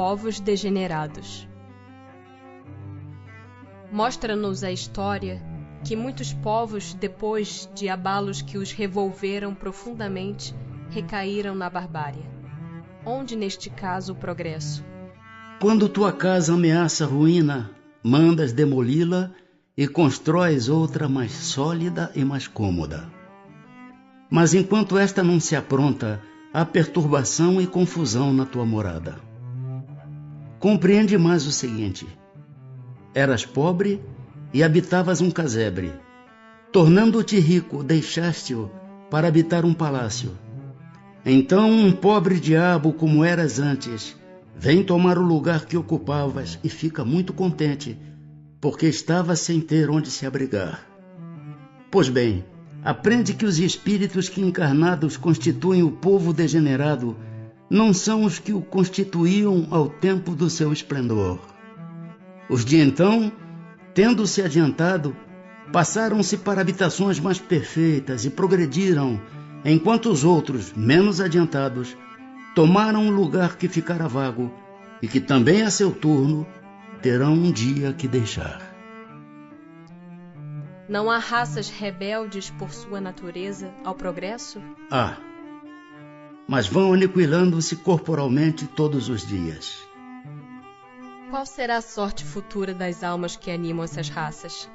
povos degenerados. Mostra-nos a história que muitos povos, depois de abalos que os revolveram profundamente, recaíram na barbárie. Onde, neste caso, o progresso? Quando tua casa ameaça ruína, mandas demoli-la e constróis outra mais sólida e mais cômoda. Mas enquanto esta não se apronta, há perturbação e confusão na tua morada. Compreende mais o seguinte: eras pobre e habitavas um casebre. Tornando-te rico, deixaste-o para habitar um palácio. Então um pobre diabo, como eras antes, vem tomar o lugar que ocupavas e fica muito contente, porque estava sem ter onde se abrigar. Pois bem, aprende que os espíritos que encarnados constituem o povo degenerado não são os que o constituíam ao tempo do seu esplendor. Os de então, tendo-se adiantado, passaram-se para habitações mais perfeitas e progrediram, enquanto os outros, menos adiantados, tomaram um lugar que ficara vago e que também a seu turno terão um dia que deixar. Não há raças rebeldes por sua natureza ao progresso? Há, mas vão aniquilando-se corporalmente todos os dias. Qual será a sorte futura das almas que animam essas raças?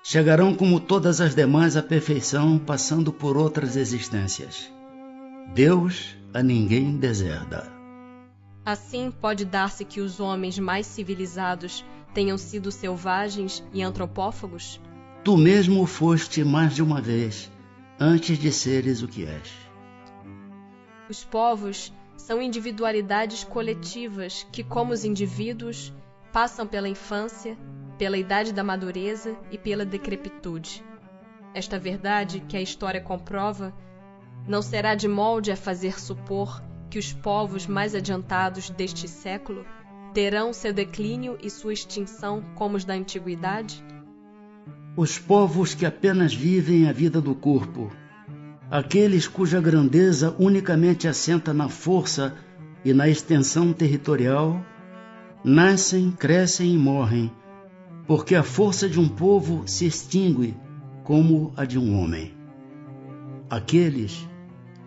Chegarão como todas as demais à perfeição, passando por outras existências. Deus a ninguém deserda. Assim pode dar-se que os homens mais civilizados tenham sido selvagens e antropófagos? Tu mesmo foste mais de uma vez, antes de seres o que és. Os povos são individualidades coletivas que, como os indivíduos, passam pela infância, pela idade da madureza e pela decrepitude. Esta verdade, que a história comprova, não será de molde a fazer supor que os povos mais adiantados deste século terão seu declínio e sua extinção como os da antiguidade? Os povos que apenas vivem a vida do corpo, aqueles cuja grandeza unicamente assenta na força e na extensão territorial, nascem, crescem e morrem, porque a força de um povo se extingue como a de um homem. Aqueles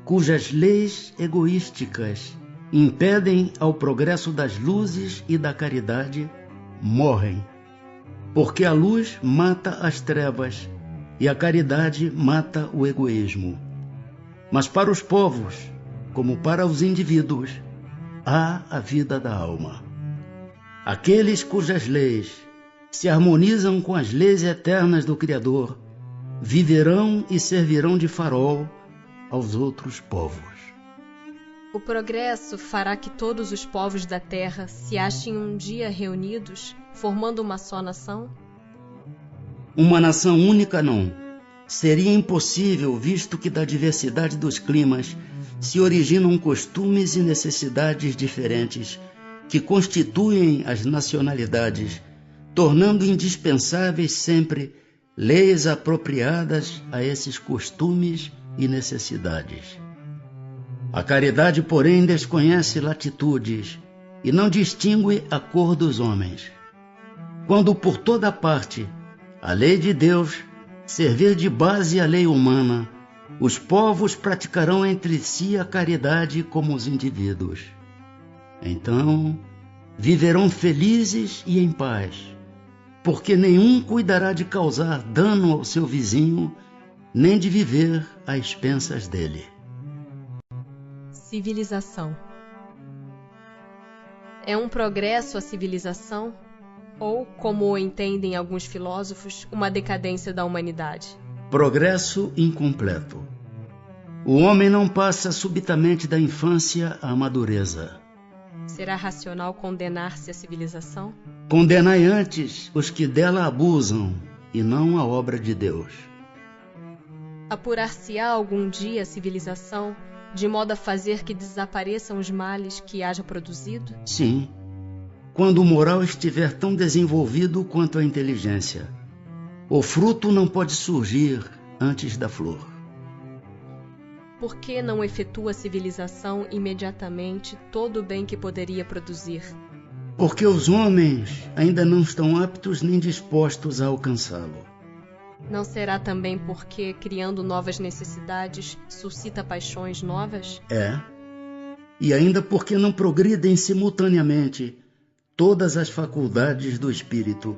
cujas leis egoísticas impedem ao progresso das luzes e da caridade morrem, porque a luz mata as trevas e a caridade mata o egoísmo. Mas para os povos, como para os indivíduos, há a vida da alma. Aqueles cujas leis se harmonizam com as leis eternas do Criador, viverão e servirão de farol aos outros povos. O progresso fará que todos os povos da Terra se achem um dia reunidos, formando uma só nação? Uma nação única não. Seria impossível, visto que da diversidade dos climas se originam costumes e necessidades diferentes que constituem as nacionalidades, tornando indispensáveis sempre leis apropriadas a esses costumes e necessidades. A caridade, porém, desconhece latitudes e não distingue a cor dos homens. Quando por toda parte a lei de Deus servir de base à lei humana, os povos praticarão entre si a caridade como os indivíduos. Então, viverão felizes e em paz, porque nenhum cuidará de causar dano ao seu vizinho, nem de viver às expensas dele. Civilização. É um progresso a civilização? Ou, como o entendem alguns filósofos, uma decadência da humanidade? Progresso incompleto. O homem não passa subitamente da infância à madureza. Será racional condenar-se à civilização? Condenai antes os que dela abusam, e não a obra de Deus. Apurar-se-á algum dia a civilização, de modo a fazer que desapareçam os males que haja produzido? Sim, quando o moral estiver tão desenvolvido quanto a inteligência. O fruto não pode surgir antes da flor. Por que não efetua a civilização imediatamente todo o bem que poderia produzir? Porque os homens ainda não estão aptos nem dispostos a alcançá-lo. Não será também porque, criando novas necessidades, suscita paixões novas? É. E ainda porque não progridem simultaneamente todas as faculdades do espírito.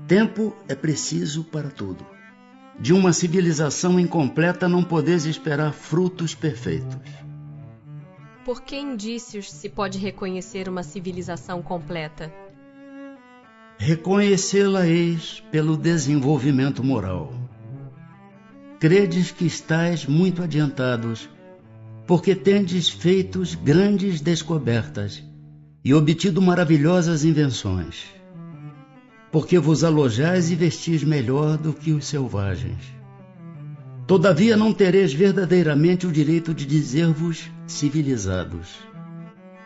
Tempo é preciso para tudo. De uma civilização incompleta não podeis esperar frutos perfeitos. Por que indícios se pode reconhecer uma civilização completa? Reconhecê-la-eis pelo desenvolvimento moral. Credes que estáis muito adiantados, porque tendes feito grandes descobertas e obtido maravilhosas invenções, porque vos alojais e vestis melhor do que os selvagens. Todavia não tereis verdadeiramente o direito de dizer-vos civilizados,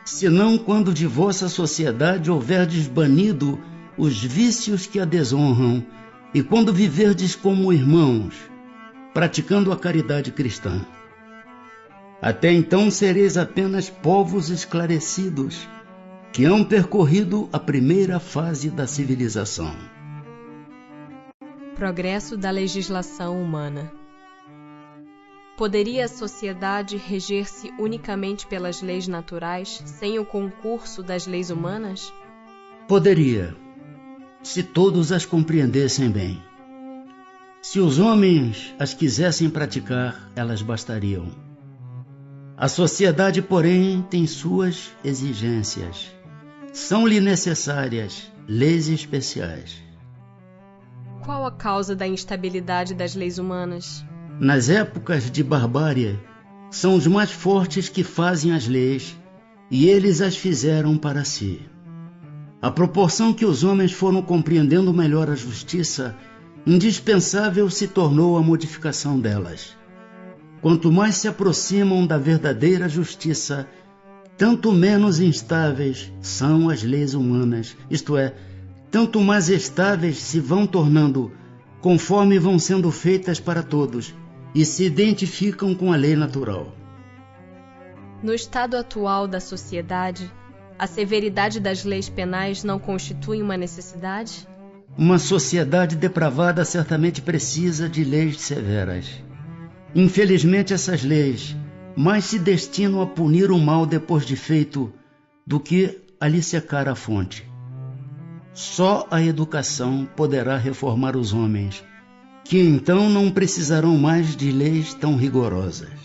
senão quando de vossa sociedade houverdes banido os vícios que a desonram e quando viverdes como irmãos, praticando a caridade cristã. Até então sereis apenas povos esclarecidos, que hão percorrido a primeira fase da civilização. Progresso da legislação humana. Poderia a sociedade reger-se unicamente pelas leis naturais, sem o concurso das leis humanas? Poderia, se todos as compreendessem bem. Se os homens as quisessem praticar, elas bastariam. A sociedade, porém, tem suas exigências. São-lhe necessárias leis especiais. Qual a causa da instabilidade das leis humanas? Nas épocas de barbárie, são os mais fortes que fazem as leis, e eles as fizeram para si. À proporção que os homens foram compreendendo melhor a justiça, indispensável se tornou a modificação delas. Quanto mais se aproximam da verdadeira justiça, tanto menos instáveis são as leis humanas, isto é, tanto mais estáveis se vão tornando conforme vão sendo feitas para todos e se identificam com a lei natural. No estado atual da sociedade, a severidade das leis penais não constitui uma necessidade? Uma sociedade depravada certamente precisa de leis severas. Infelizmente, essas leis mais se destinam a punir o mal depois de feito do que a lhe secar a fonte. Só a educação poderá reformar os homens, que então não precisarão mais de leis tão rigorosas.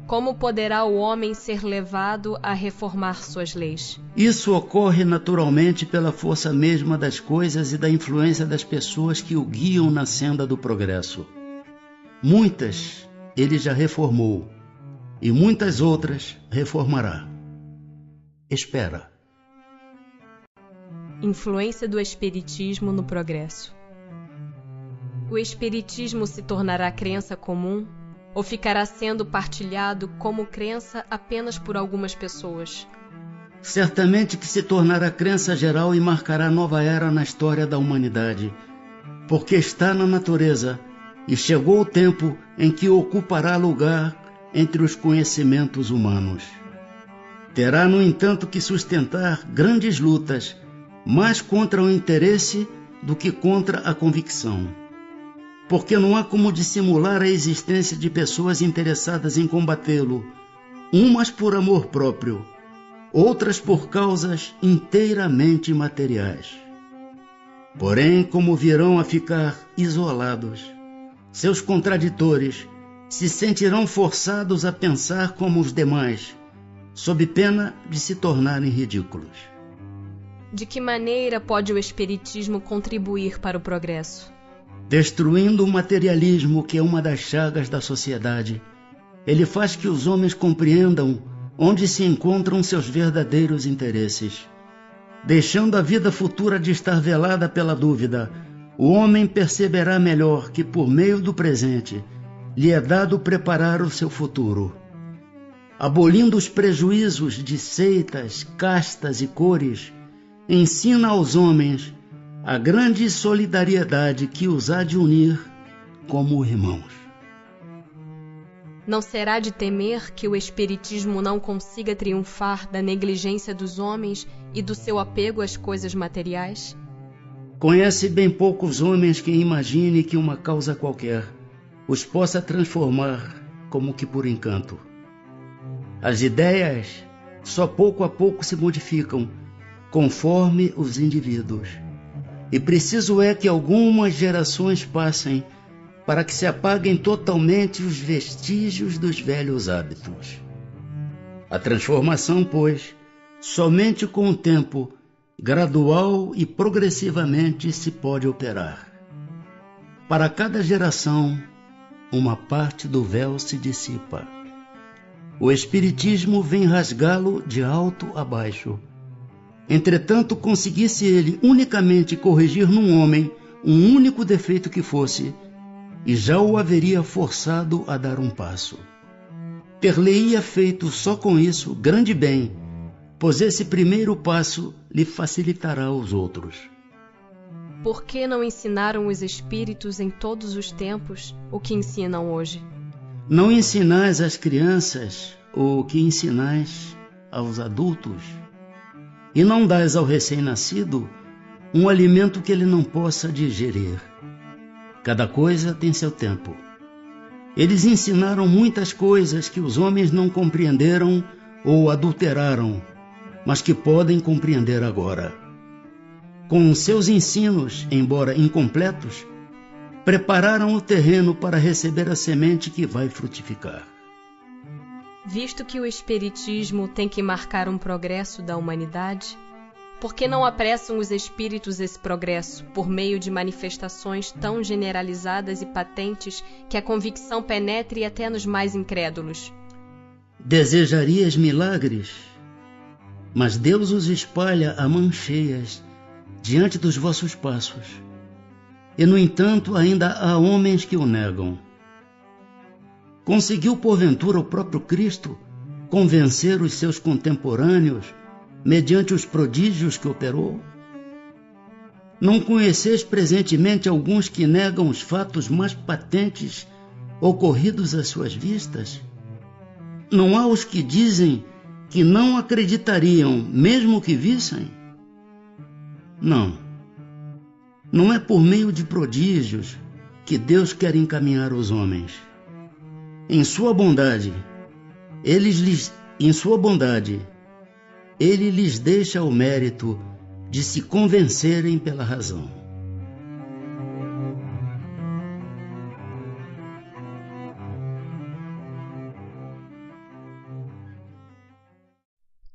Como poderá o homem ser levado a reformar suas leis? Isso ocorre naturalmente pela força mesma das coisas e da influência das pessoas que o guiam na senda do progresso. Muitas ele já reformou, e muitas outras reformará. Espera. Influência do Espiritismo no progresso. O Espiritismo se tornará crença comum ou ficará sendo partilhado como crença apenas por algumas pessoas? Certamente que se tornará crença geral e marcará nova era na história da humanidade, porque está na natureza e chegou o tempo em que ocupará lugar entre os conhecimentos humanos. Terá, no entanto, que sustentar grandes lutas, mais contra o interesse do que contra a convicção. Porque não há como dissimular a existência de pessoas interessadas em combatê-lo, umas por amor próprio, outras por causas inteiramente materiais. Porém, como virão a ficar isolados, seus contraditores se sentirão forçados a pensar como os demais, sob pena de se tornarem ridículos. De que maneira pode o Espiritismo contribuir para o progresso? Destruindo o materialismo, que é uma das chagas da sociedade, ele faz que os homens compreendam onde se encontram seus verdadeiros interesses. Deixando a vida futura de estar velada pela dúvida, o homem perceberá melhor que, por meio do presente, lhe é dado preparar o seu futuro. Abolindo os prejuízos de seitas, castas e cores, ensina aos homens a grande solidariedade que os há de unir como irmãos. Não será de temer que o espiritismo não consiga triunfar da negligência dos homens e do seu apego às coisas materiais? Conhece bem poucos homens que imagine que uma causa qualquer os possa transformar como que por encanto. As ideias só pouco a pouco se modificam conforme os indivíduos. E preciso é que algumas gerações passem para que se apaguem totalmente os vestígios dos velhos hábitos. A transformação, pois, somente com o tempo, gradual e progressivamente se pode operar. Para cada geração, uma parte do véu se dissipa. O Espiritismo vem rasgá-lo de alto a baixo. Entretanto, conseguisse ele unicamente corrigir num homem um único defeito que fosse, e já o haveria forçado a dar um passo. Ter-lhe-ia feito só com isso grande bem, pois esse primeiro passo lhe facilitará os outros. Por que não ensinaram os espíritos em todos os tempos o que ensinam hoje? Não ensinais às crianças o que ensinais aos adultos, e não dais ao recém-nascido um alimento que ele não possa digerir. Cada coisa tem seu tempo. Eles ensinaram muitas coisas que os homens não compreenderam ou adulteraram, mas que podem compreender agora. Com seus ensinos, embora incompletos, prepararam o terreno para receber a semente que vai frutificar. Visto que o Espiritismo tem que marcar um progresso da humanidade, por que não apressam os espíritos esse progresso por meio de manifestações tão generalizadas e patentes que a convicção penetre até nos mais incrédulos? Desejarias milagres, mas Deus os espalha a mãos cheias diante dos vossos passos. E, no entanto, ainda há homens que o negam. Conseguiu, porventura, o próprio Cristo convencer os seus contemporâneos mediante os prodígios que operou? Não conheceis presentemente alguns que negam os fatos mais patentes ocorridos às suas vistas? Não há os que dizem que não acreditariam, mesmo que vissem? Não é por meio de prodígios que Deus quer encaminhar os homens. Em sua bondade, Ele lhes deixa o mérito de se convencerem pela razão.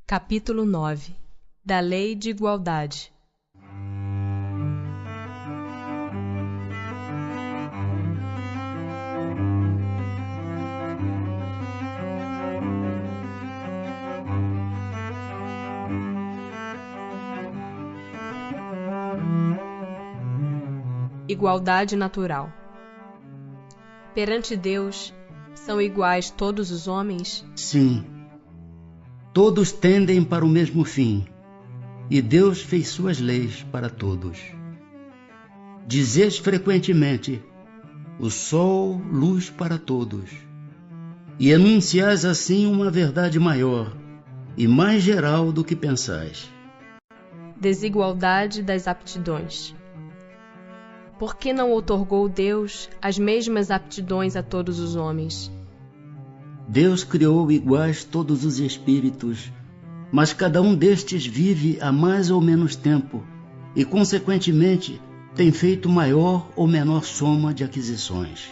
Capítulo 9 da Lei de Igualdade. Igualdade natural. Perante Deus, são iguais todos os homens? Sim. Todos tendem para o mesmo fim, e Deus fez suas leis para todos. Dizeis frequentemente: o sol, luz para todos, e enunciais assim uma verdade maior e mais geral do que pensais. Desigualdade das aptidões. Por que não outorgou Deus as mesmas aptidões a todos os homens? Deus criou iguais todos os espíritos, mas cada um destes vive há mais ou menos tempo e, consequentemente, tem feito maior ou menor soma de aquisições.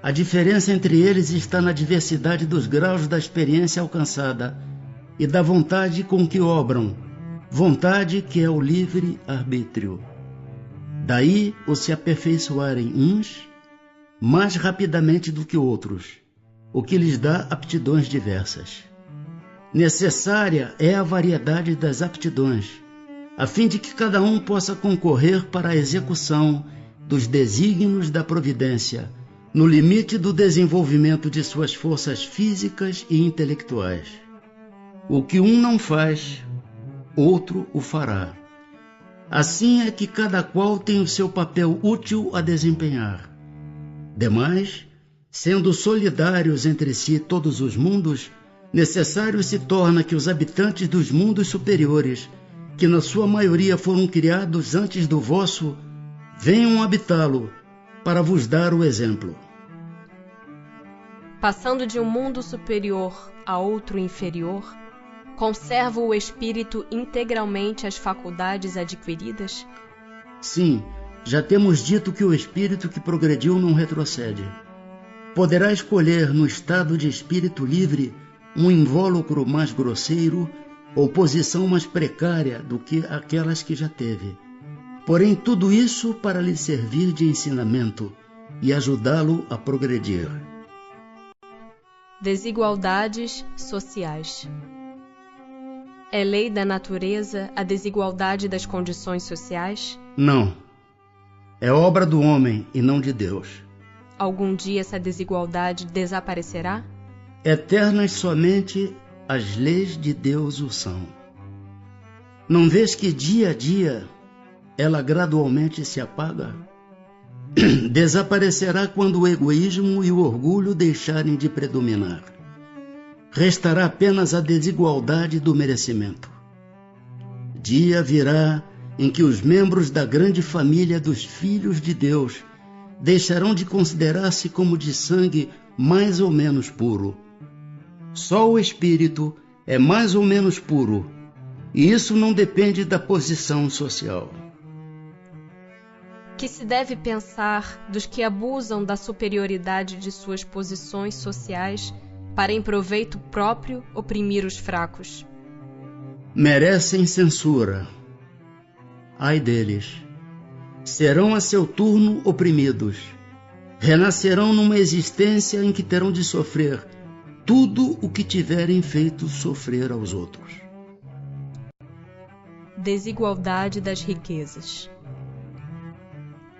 A diferença entre eles está na diversidade dos graus da experiência alcançada e da vontade com que obram, vontade que é o livre-arbítrio. Daí o se aperfeiçoarem uns mais rapidamente do que outros, o que lhes dá aptidões diversas. Necessária é a variedade das aptidões, a fim de que cada um possa concorrer para a execução dos desígnios da providência, no limite do desenvolvimento de suas forças físicas e intelectuais. O que um não faz, outro o fará. Assim é que cada qual tem o seu papel útil a desempenhar. Demais, Sendo solidários entre si todos os mundos, necessário se torna que os habitantes dos mundos superiores, que na sua maioria foram criados antes do vosso, venham habitá-lo, para vos dar o exemplo. Passando de um mundo superior a outro inferior, conserva o espírito integralmente as faculdades adquiridas? Sim, já temos dito que o espírito que progrediu não retrocede. Poderá escolher no estado de espírito livre um invólucro mais grosseiro ou posição mais precária do que aquelas que já teve. Porém, tudo isso para lhe servir de ensinamento e ajudá-lo a progredir. Desigualdades sociais. É lei da natureza a desigualdade das condições sociais? Não. É obra do homem e não de Deus. Algum dia essa desigualdade desaparecerá? Eternas somente as leis de Deus o são. Não vês que dia a dia ela gradualmente se apaga? Desaparecerá quando o egoísmo e o orgulho deixarem de predominar. Restará apenas a desigualdade do merecimento. Dia virá em que os membros da grande família dos filhos de Deus deixarão de considerar-se como de sangue mais ou menos puro. Só o espírito é mais ou menos puro, e isso não depende da posição social. Que se deve pensar dos que abusam da superioridade de suas posições sociais para em proveito próprio oprimir os fracos? Merecem censura. Ai deles! Serão a seu turno oprimidos. Renascerão numa existência em que terão de sofrer tudo o que tiverem feito sofrer aos outros. Desigualdade das riquezas.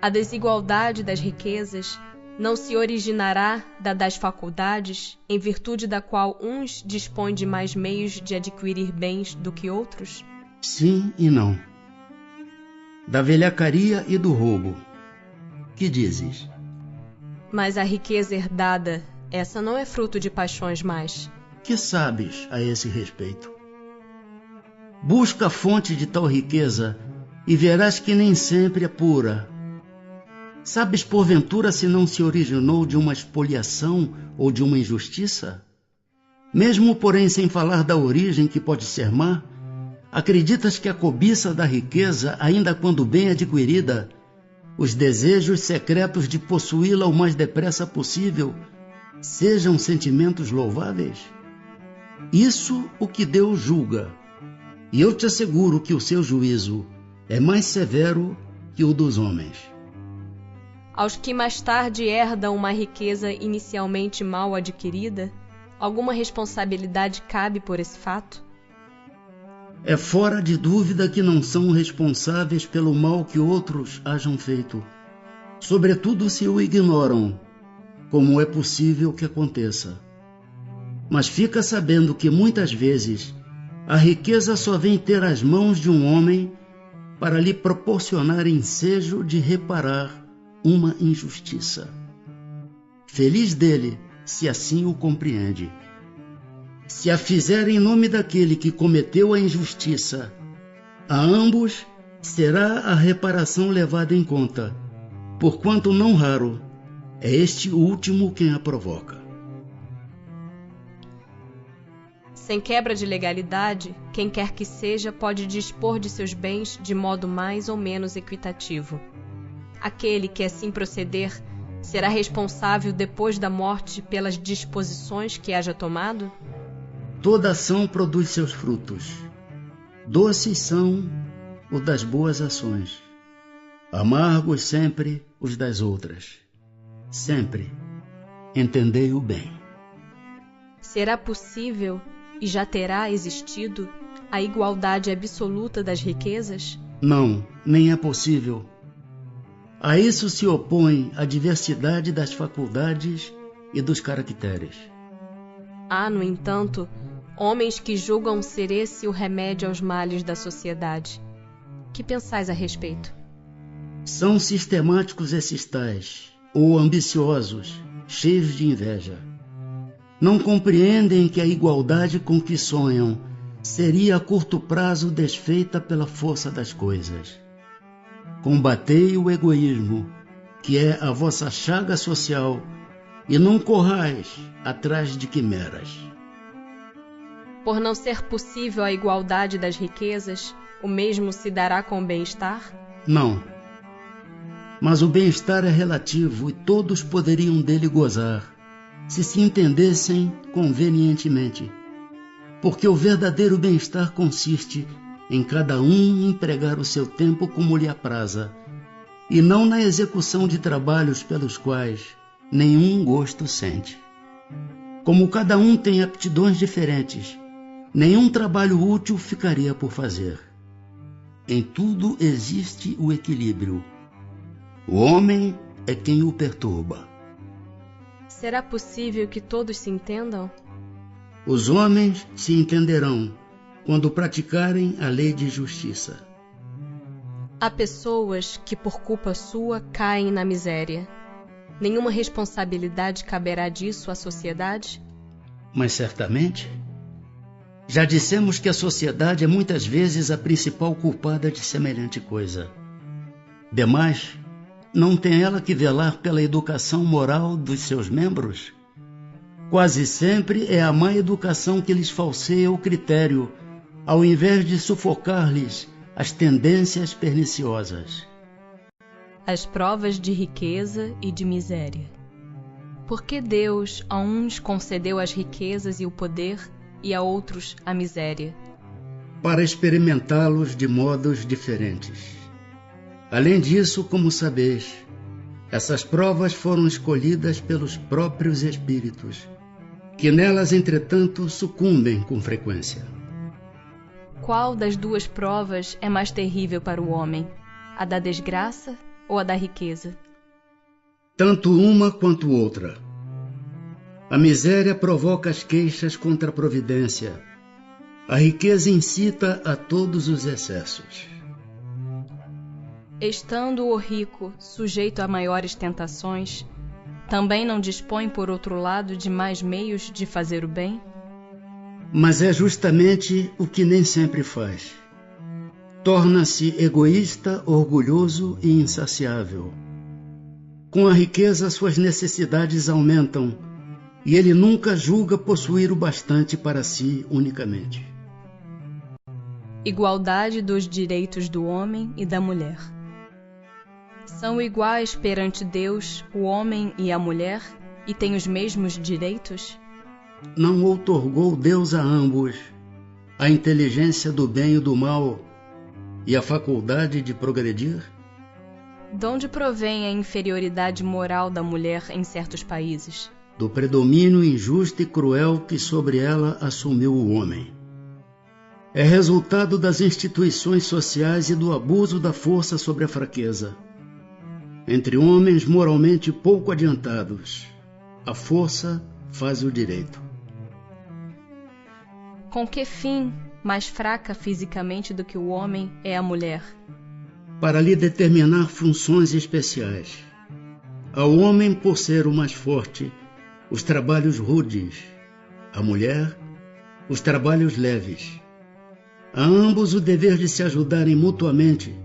A desigualdade das riquezas não se originará da das faculdades, em virtude da qual uns dispõem de mais meios de adquirir bens do que outros? Sim e não. Da velhacaria e do roubo. Que dizes? Mas a riqueza herdada, essa não é fruto de paixões mais. Que sabes a esse respeito? Busca a fonte de tal riqueza e verás que nem sempre é pura. Sabes, porventura, se não se originou de uma expoliação ou de uma injustiça? Mesmo, porém, sem falar da origem que pode ser má, acreditas que a cobiça da riqueza, ainda quando bem adquirida, os desejos secretos de possuí-la o mais depressa possível, sejam sentimentos louváveis? Isso o que Deus julga, e eu te asseguro que o seu juízo é mais severo que o dos homens. Aos que mais tarde herdam uma riqueza inicialmente mal adquirida, alguma responsabilidade cabe por esse fato? É fora de dúvida que não são responsáveis pelo mal que outros hajam feito, sobretudo se o ignoram, como é possível que aconteça. Mas fica sabendo que muitas vezes a riqueza só vem ter as mãos de um homem para lhe proporcionar ensejo de reparar uma injustiça. Feliz dele, se assim o compreende. Se a fizer em nome daquele que cometeu a injustiça, a ambos será a reparação levada em conta, porquanto não raro é este último quem a provoca. Sem quebra de legalidade, quem quer que seja pode dispor de seus bens de modo mais ou menos equitativo. Aquele que assim proceder será responsável depois da morte pelas disposições que haja tomado? Toda ação produz seus frutos. Doces são os das boas ações, amargos sempre os das outras. Sempre entendei-o bem. Será possível, e já terá existido, a igualdade absoluta das riquezas? Não, nem é possível. A isso se opõe a diversidade das faculdades e dos caracteres. Há, no entanto, homens que julgam ser esse o remédio aos males da sociedade. Que pensais a respeito? São sistemáticos esses tais, ou ambiciosos, cheios de inveja. Não compreendem que a igualdade com que sonham seria a curto prazo desfeita pela força das coisas. Combatei o egoísmo, que é a vossa chaga social, e não corrais atrás de quimeras. Por não ser possível a igualdade das riquezas, o mesmo se dará com o bem-estar? Não. Mas o bem-estar é relativo e todos poderiam dele gozar, se entendessem convenientemente. Porque o verdadeiro bem-estar consiste em cada um empregar o seu tempo como lhe apraza, e não na execução de trabalhos pelos quais nenhum gosto sente. Como cada um tem aptidões diferentes, nenhum trabalho útil ficaria por fazer. Em tudo existe o equilíbrio. O homem é quem o perturba. Será possível que todos se entendam? Os homens se entenderão quando praticarem a lei de justiça. Há pessoas que por culpa sua caem na miséria. Nenhuma responsabilidade caberá disso à sociedade? Mas certamente. Já dissemos que a sociedade é muitas vezes a principal culpada de semelhante coisa. Demais, não tem ela que velar pela educação moral dos seus membros? Quase sempre é a má educação que lhes falseia o critério, ao invés de sufocar-lhes as tendências perniciosas. As provas de riqueza e de miséria. Por que Deus a uns concedeu as riquezas e o poder e a outros a miséria? Para experimentá-los de modos diferentes. Além disso, como sabeis, essas provas foram escolhidas pelos próprios espíritos, que nelas, entretanto, sucumbem com frequência. Qual das duas provas é mais terrível para o homem? A da desgraça ou a da riqueza? Tanto uma quanto outra. A miséria provoca as queixas contra a providência. A riqueza incita a todos os excessos. Estando o rico sujeito a maiores tentações, também não dispõe, por outro lado, de mais meios de fazer o bem? Mas é justamente o que nem sempre faz. Torna-se egoísta, orgulhoso e insaciável. Com a riqueza, suas necessidades aumentam, e ele nunca julga possuir o bastante para si unicamente. Igualdade dos direitos do homem e da mulher. São iguais perante Deus o homem e a mulher e têm os mesmos direitos? Não outorgou Deus a ambos a inteligência do bem e do mal e a faculdade de progredir? De onde provém a inferioridade moral da mulher em certos países? Do predomínio injusto e cruel que sobre ela assumiu o homem. É resultado das instituições sociais e do abuso da força sobre a fraqueza. Entre homens moralmente pouco adiantados, a força faz o direito. Com que fim, mais fraca fisicamente do que o homem, é a mulher? Para lhe determinar funções especiais. Ao homem, por ser o mais forte, os trabalhos rudes. À mulher, os trabalhos leves. A ambos o dever de se ajudarem mutuamente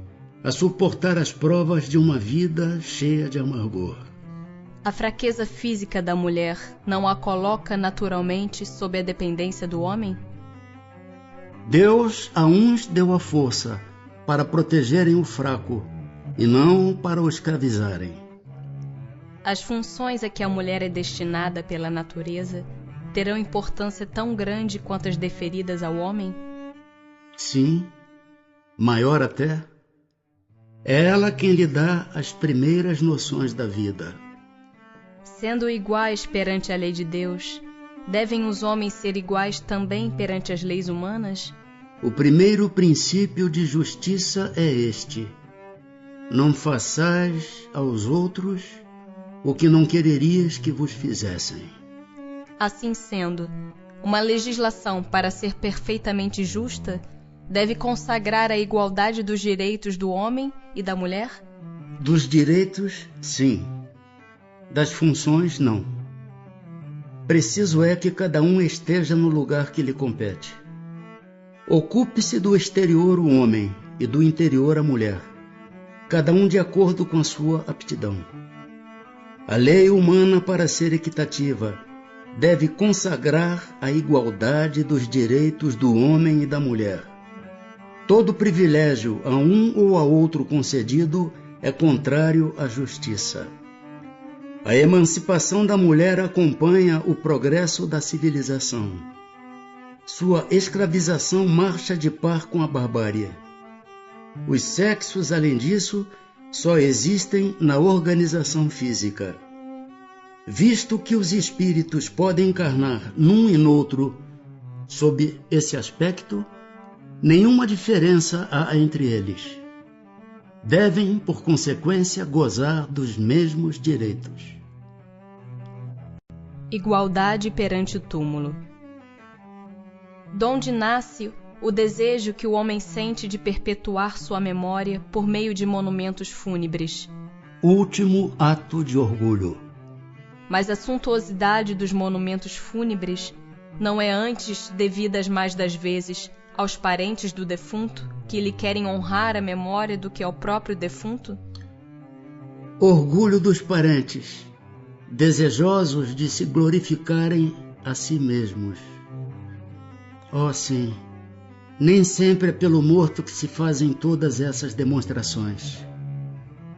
a suportar as provas de uma vida cheia de amargor. A fraqueza física da mulher não a coloca naturalmente sob a dependência do homem? Deus a uns deu a força para protegerem o fraco e não para o escravizarem. As funções a que a mulher é destinada pela natureza terão importância tão grande quanto as deferidas ao homem? Sim, maior até. É ela quem lhe dá as primeiras noções da vida. Sendo iguais perante a lei de Deus, devem os homens ser iguais também perante as leis humanas? O primeiro princípio de justiça é este: não façais aos outros o que não quererias que vos fizessem. Assim sendo, uma legislação, para ser perfeitamente justa, deve consagrar a igualdade dos direitos do homem e da mulher? Dos direitos, sim. Das funções, não. preciso é que cada um esteja no lugar que lhe compete. Ocupe-se do exterior o homem e do interior a mulher, cada um de acordo com a sua aptidão. A lei humana, para ser equitativa, deve consagrar a igualdade dos direitos do homem e da mulher. Todo privilégio a um ou a outro concedido é contrário à justiça. A emancipação da mulher acompanha o progresso da civilização. Sua escravização marcha de par com a barbárie. Os sexos, além disso, só existem na organização física. Visto que os espíritos podem encarnar num e noutro, sob esse aspecto, nenhuma diferença há entre eles. Devem, por consequência, gozar dos mesmos direitos. Igualdade perante o túmulo. Donde nasce o desejo que o homem sente de perpetuar sua memória por meio de monumentos fúnebres? Último ato de orgulho. Mas a suntuosidade dos monumentos fúnebres não é antes devida mais das vezes aos parentes do defunto, que lhe querem honrar a memória do que ao próprio defunto? Orgulho dos parentes, desejosos de se glorificarem a si mesmos. Oh, sim, nem sempre é pelo morto que se fazem todas essas demonstrações.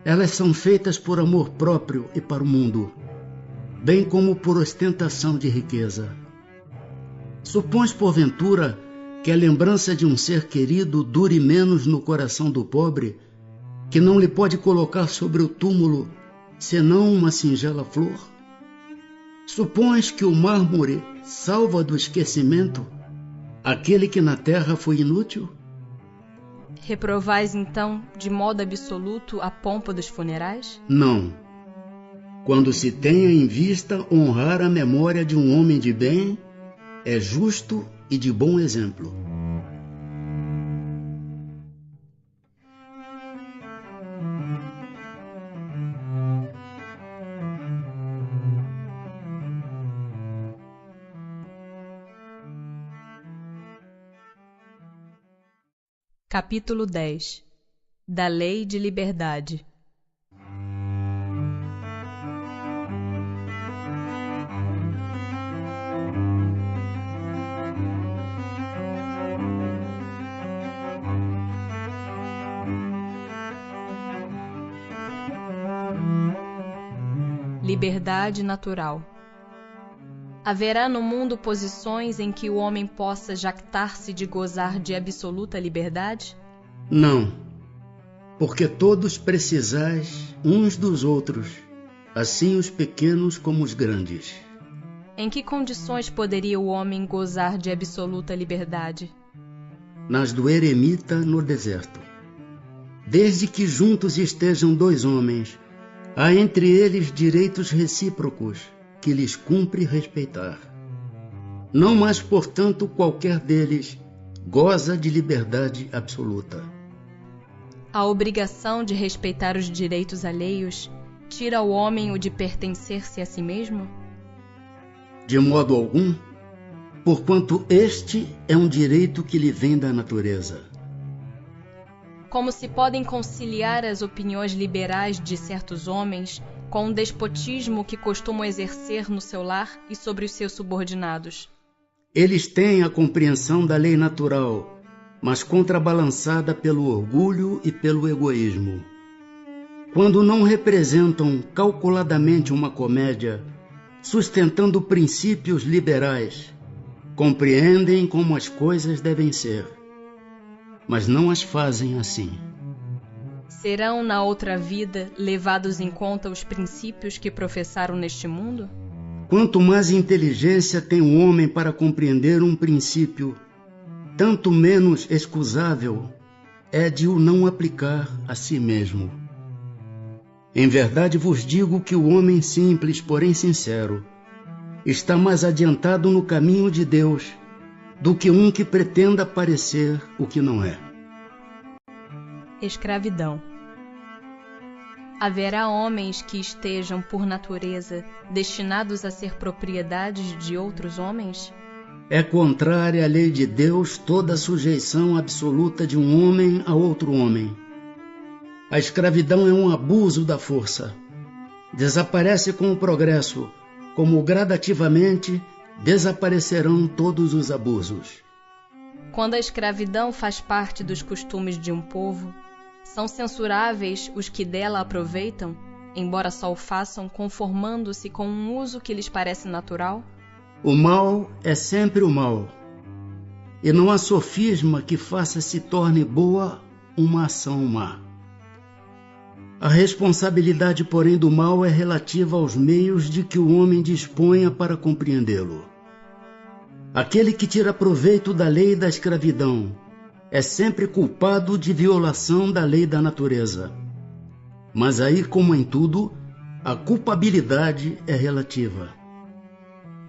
Elas são feitas por amor próprio e para o mundo, bem como por ostentação de riqueza. Supões, porventura, que a lembrança de um ser querido dure menos no coração do pobre, que não lhe pode colocar sobre o túmulo senão uma singela flor? Supões que o mármore salva do esquecimento aquele que na terra foi inútil? Reprovais, então, de modo absoluto a pompa dos funerais? Não. Quando se tenha em vista honrar a memória de um homem de bem, é justo e de bom exemplo. Capítulo 10. Da Lei de Liberdade. Liberdade natural. Haverá no mundo posições em que o homem possa jactar-se de gozar de absoluta liberdade? Não, porque todos precisais uns dos outros, assim os pequenos como os grandes. Em que condições poderia o homem gozar de absoluta liberdade? Nas do eremita no deserto. Desde que juntos estejam dois homens, há entre eles direitos recíprocos, que lhes cumpre respeitar. Não mais, portanto, qualquer deles goza de liberdade absoluta. A obrigação de respeitar os direitos alheios tira ao homem o de pertencer-se a si mesmo? De modo algum, porquanto este é um direito que lhe vem da natureza. Como se podem conciliar as opiniões liberais de certos homens com o despotismo que costumam exercer no seu lar e sobre os seus subordinados? Eles têm a compreensão da lei natural, mas contrabalançada pelo orgulho e pelo egoísmo. Quando não representam calculadamente uma comédia, sustentando princípios liberais, compreendem como as coisas devem ser, mas não as fazem assim. Serão na outra vida levados em conta os princípios que professaram neste mundo? Quanto mais inteligência tem o homem para compreender um princípio, tanto menos excusável é de o não aplicar a si mesmo. Em verdade vos digo que o homem simples, porém sincero, está mais adiantado no caminho de Deus do que um que pretenda parecer o que não é. Escravidão. Haverá homens que estejam, por natureza, destinados a ser propriedades de outros homens? É contrária à lei de Deus toda a sujeição absoluta de um homem a outro homem. A escravidão é um abuso da força. Desaparece com o progresso, como gradativamente desaparecerão todos os abusos. Quando a escravidão faz parte dos costumes de um povo, são censuráveis os que dela aproveitam, embora só o façam conformando-se com um uso que lhes parece natural? O mal é sempre o mal, e não há sofisma que faça se torne boa uma ação má. A responsabilidade, porém, do mal é relativa aos meios de que o homem disponha para compreendê-lo. Aquele que tira proveito da lei da escravidão é sempre culpado de violação da lei da natureza. Mas aí, como em tudo, a culpabilidade é relativa.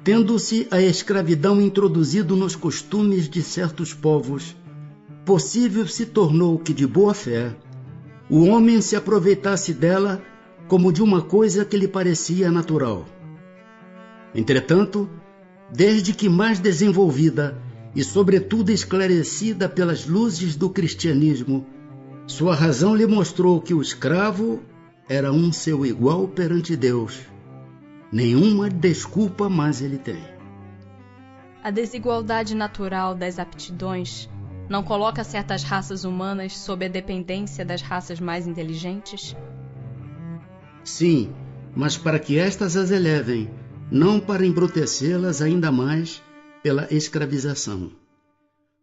Tendo-se a escravidão introduzido nos costumes de certos povos, possível se tornou que, de boa fé, o homem se aproveitasse dela como de uma coisa que lhe parecia natural. Entretanto, desde que mais desenvolvida e, sobretudo, esclarecida pelas luzes do cristianismo, sua razão lhe mostrou que o escravo era um seu igual perante Deus. Nenhuma desculpa mais ele tem. A desigualdade natural das aptidões não coloca certas raças humanas sob a dependência das raças mais inteligentes? Sim, mas para que estas as elevem, não para embrutecê-las ainda mais pela escravização.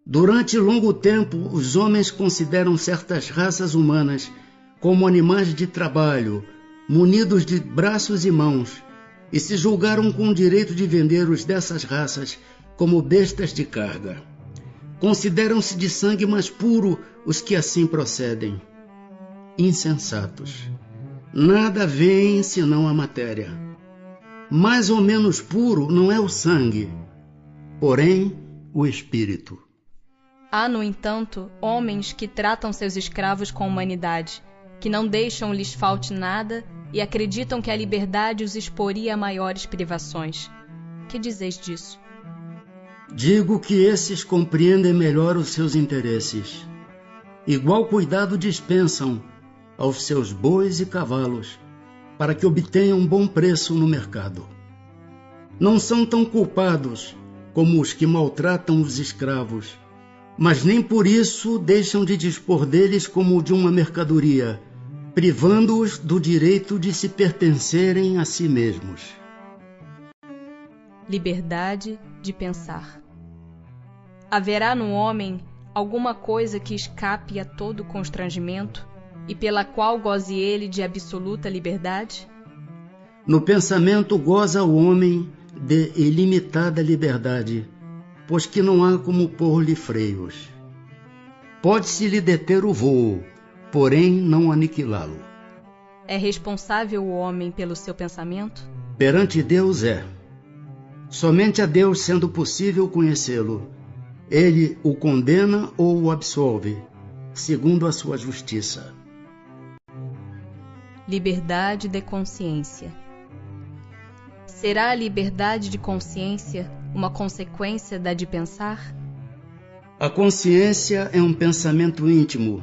Durante longo tempo, os homens consideram certas raças humanas como animais de trabalho, munidos de braços e mãos, e se julgaram com o direito de vender os dessas raças como bestas de carga. Consideram-se de sangue mais puro os que assim procedem. Insensatos. Nada veem senão a matéria. Mais ou menos puro não é o sangue, porém o espírito. Há, no entanto, homens que tratam seus escravos com humanidade, que não deixam lhes falte nada e acreditam que a liberdade os exporia a maiores privações. Que dizeis disso? Digo que esses compreendem melhor os seus interesses. Igual cuidado dispensam aos seus bois e cavalos, para que obtenham bom preço no mercado. Não são tão culpados como os que maltratam os escravos, mas nem por isso deixam de dispor deles como de uma mercadoria, privando-os do direito de se pertencerem a si mesmos. Liberdade de pensar. Haverá no homem alguma coisa que escape a todo constrangimento e pela qual goze ele de absoluta liberdade? No pensamento goza o homem de ilimitada liberdade, pois que não há como pôr-lhe freios. Pode-se-lhe deter o vôo, porém não aniquilá-lo. É responsável o homem pelo seu pensamento? Perante Deus é. Somente a Deus sendo possível conhecê-lo, ele o condena ou o absolve, segundo a sua justiça. Liberdade de consciência. Será a liberdade de consciência uma consequência da de pensar? A consciência é um pensamento íntimo,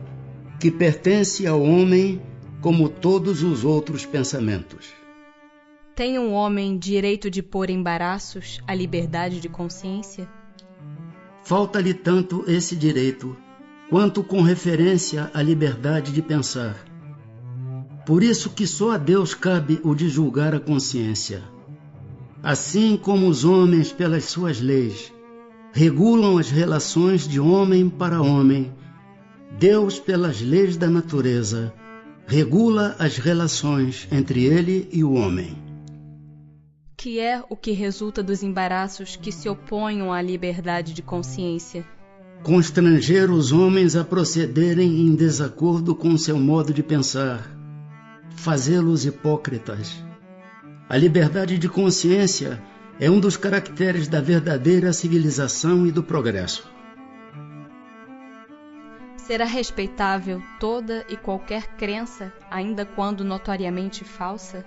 que pertence ao homem como todos os outros pensamentos. Tem um homem direito de pôr embaraços à liberdade de consciência? Falta-lhe tanto esse direito, quanto com referência à liberdade de pensar. Por isso que só a Deus cabe o de julgar a consciência. Assim como os homens, pelas suas leis, regulam as relações de homem para homem, Deus, pelas leis da natureza, regula as relações entre ele e o homem. Que é o que resulta dos embaraços que se oponham à liberdade de consciência? Constranger os homens a procederem em desacordo com seu modo de pensar, fazê-los hipócritas. A liberdade de consciência é um dos caracteres da verdadeira civilização e do progresso. Será respeitável toda e qualquer crença, ainda quando notoriamente falsa?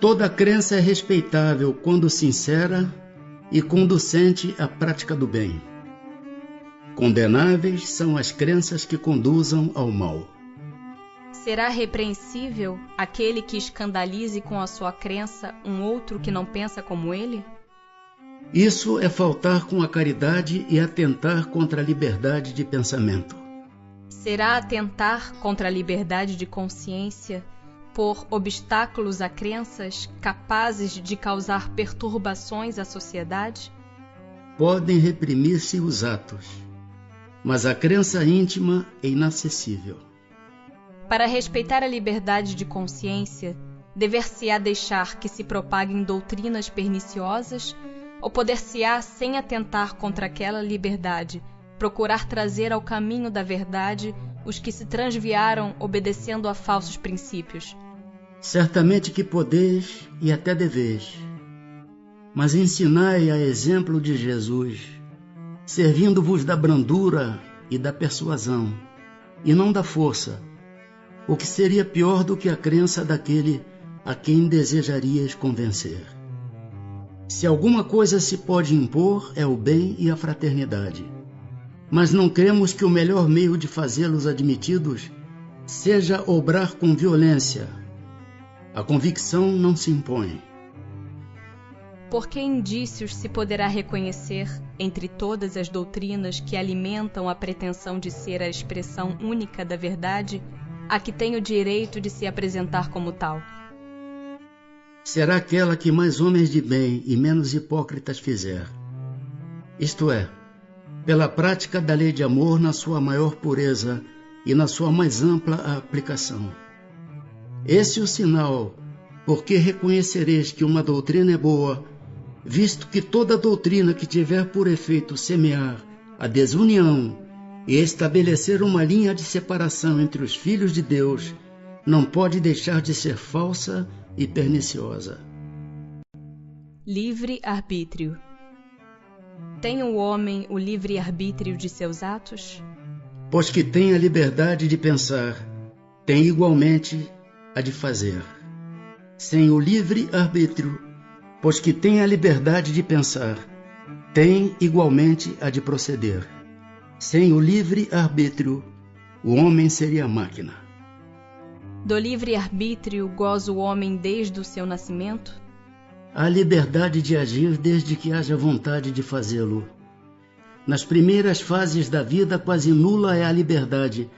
Toda crença é respeitável quando sincera e conducente à prática do bem. Condenáveis são as crenças que conduzam ao mal. Será repreensível aquele que escandalize com a sua crença um outro que não pensa como ele? Isso é faltar com a caridade e atentar contra a liberdade de pensamento. Será atentar contra a liberdade de consciência por obstáculos a crenças capazes de causar perturbações à sociedade? Podem reprimir-se os atos, mas a crença íntima é inacessível. Para respeitar a liberdade de consciência, dever-se-á deixar que se propaguem doutrinas perniciosas ou poder-se-á, sem atentar contra aquela liberdade, procurar trazer ao caminho da verdade os que se transviaram obedecendo a falsos princípios? Certamente que podeis e até deveis, mas ensinai a exemplo de Jesus, servindo-vos da brandura e da persuasão, e não da força, o que seria pior do que a crença daquele a quem desejarias convencer. Se alguma coisa se pode impor, é o bem e a fraternidade. Mas não cremos que o melhor meio de fazê-los admitidos seja obrar com violência. A convicção não se impõe. Por que indícios se poderá reconhecer, entre todas as doutrinas que alimentam a pretensão de ser a expressão única da verdade, a que tem o direito de se apresentar como tal? Será aquela que mais homens de bem e menos hipócritas fizer. Isto é, pela prática da lei de amor na sua maior pureza e na sua mais ampla aplicação. Esse é o sinal, porque reconhecereis que uma doutrina é boa, visto que toda doutrina que tiver por efeito semear a desunião e estabelecer uma linha de separação entre os filhos de Deus, não pode deixar de ser falsa e perniciosa. Livre-arbítrio. Tem o homem o livre-arbítrio de seus atos? Pois que tem a liberdade de pensar, tem igualmente a de fazer. Sem o livre-arbítrio, pois que tem a liberdade de pensar, tem igualmente a de proceder. Sem o livre-arbítrio, o homem seria máquina. Do livre-arbítrio goza o homem desde o seu nascimento? Há liberdade de agir desde que haja vontade de fazê-lo. Nas primeiras fases da vida, quase nula é a liberdade,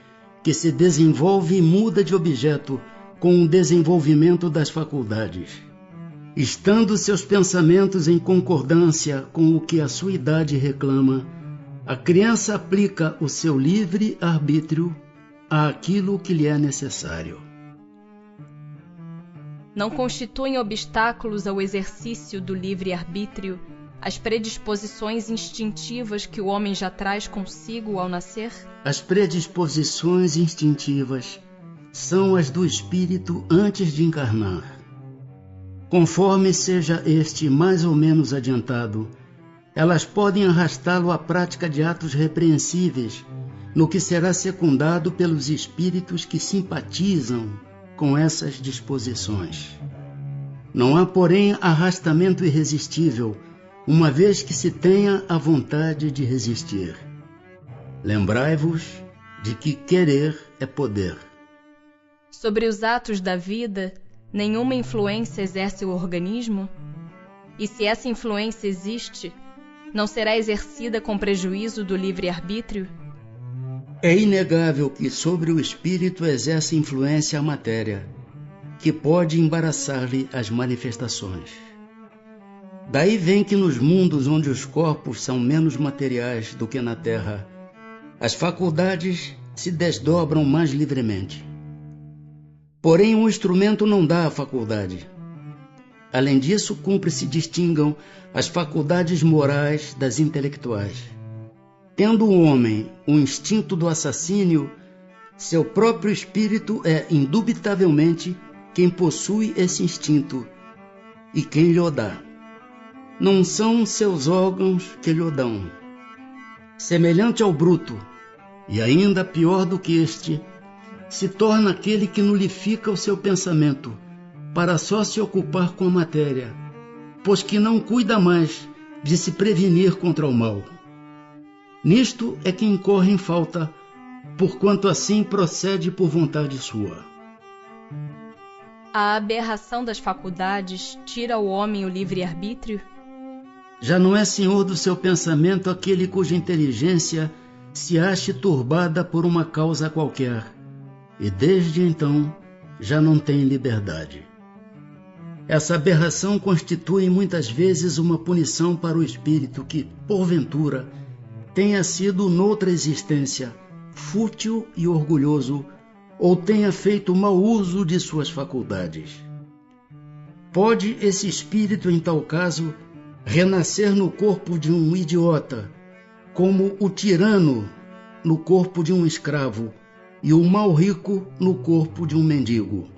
que se desenvolve e muda de objeto com o desenvolvimento das faculdades. Estando seus pensamentos em concordância com o que a sua idade reclama, a criança aplica o seu livre-arbítrio àquilo que lhe é necessário. Não constituem obstáculos ao exercício do livre-arbítrio as predisposições instintivas que o homem já traz consigo ao nascer? As predisposições instintivas são as do espírito antes de encarnar. Conforme seja este mais ou menos adiantado, elas podem arrastá-lo à prática de atos repreensíveis, no que será secundado pelos espíritos que simpatizam com essas disposições. Não há, porém, arrastamento irresistível, uma vez que se tenha a vontade de resistir. Lembrai-vos de que querer é poder. Sobre os atos da vida, nenhuma influência exerce o organismo? E se essa influência existe, não será exercida com prejuízo do livre-arbítrio? É inegável que sobre o espírito exerce influência a matéria, que pode embaraçar-lhe as manifestações. Daí vem que nos mundos onde os corpos são menos materiais do que na terra, as faculdades se desdobram mais livremente. Porém, um instrumento não dá a faculdade. Além disso, cumpre se distingam as faculdades morais das intelectuais. Tendo o homem o instinto do assassínio, seu próprio espírito é indubitavelmente quem possui esse instinto e quem lhe o dá. Não são seus órgãos que lhe o dão. Semelhante ao bruto, E ainda pior do que este, se torna aquele que nulifica o seu pensamento, para só se ocupar com a matéria, pois que não cuida mais de se prevenir contra o mal. Nisto é que incorre em falta, porquanto assim procede por vontade sua. A aberração das faculdades tira ao homem o livre-arbítrio? Já não é senhor do seu pensamento aquele cuja inteligência se ache turbada por uma causa qualquer, e desde então já não tem liberdade. Essa aberração constitui muitas vezes uma punição para o espírito que, porventura, tenha sido noutra existência fútil e orgulhoso, ou tenha feito mau uso de suas faculdades. Pode esse espírito, em tal caso, renascer no corpo de um idiota, como o tirano no corpo de um escravo e o mau rico no corpo de um mendigo.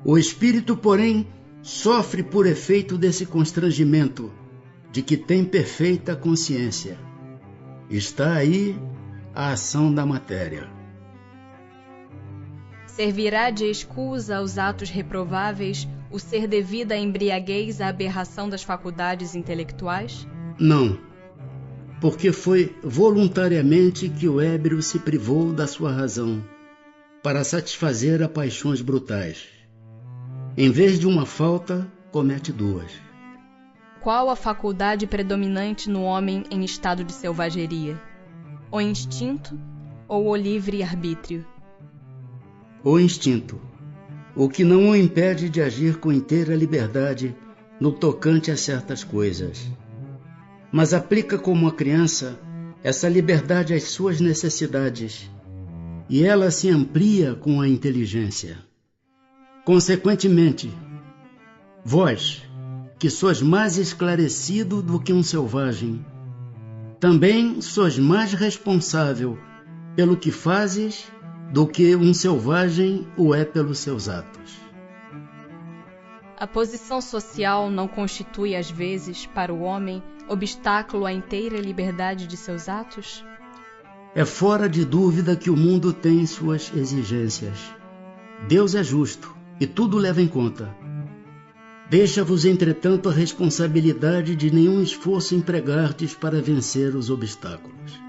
O espírito, porém, sofre por efeito desse constrangimento, de que tem perfeita consciência. Está aí a ação da matéria. Servirá de escusa aos atos reprováveis o ser devida à embriaguez à aberração das faculdades intelectuais? Não, porque foi voluntariamente que o ébrio se privou da sua razão, para satisfazer a paixões brutais. Em vez de uma falta, comete duas. Qual a faculdade predominante no homem em estado de selvageria? O instinto ou o livre-arbítrio? O instinto, o que não o impede de agir com inteira liberdade no tocante a certas coisas, mas aplica como a criança essa liberdade às suas necessidades, e ela se amplia com a inteligência. Consequentemente, vós, que sois mais esclarecido do que um selvagem, também sois mais responsável pelo que fazes do que um selvagem o é pelos seus atos. A posição social não constitui, às vezes, para o homem, obstáculo à inteira liberdade de seus atos? É fora de dúvida que o mundo tem suas exigências. Deus é justo e tudo leva em conta. Deixa-vos, entretanto, a responsabilidade de nenhum esforço empregardes para vencer os obstáculos.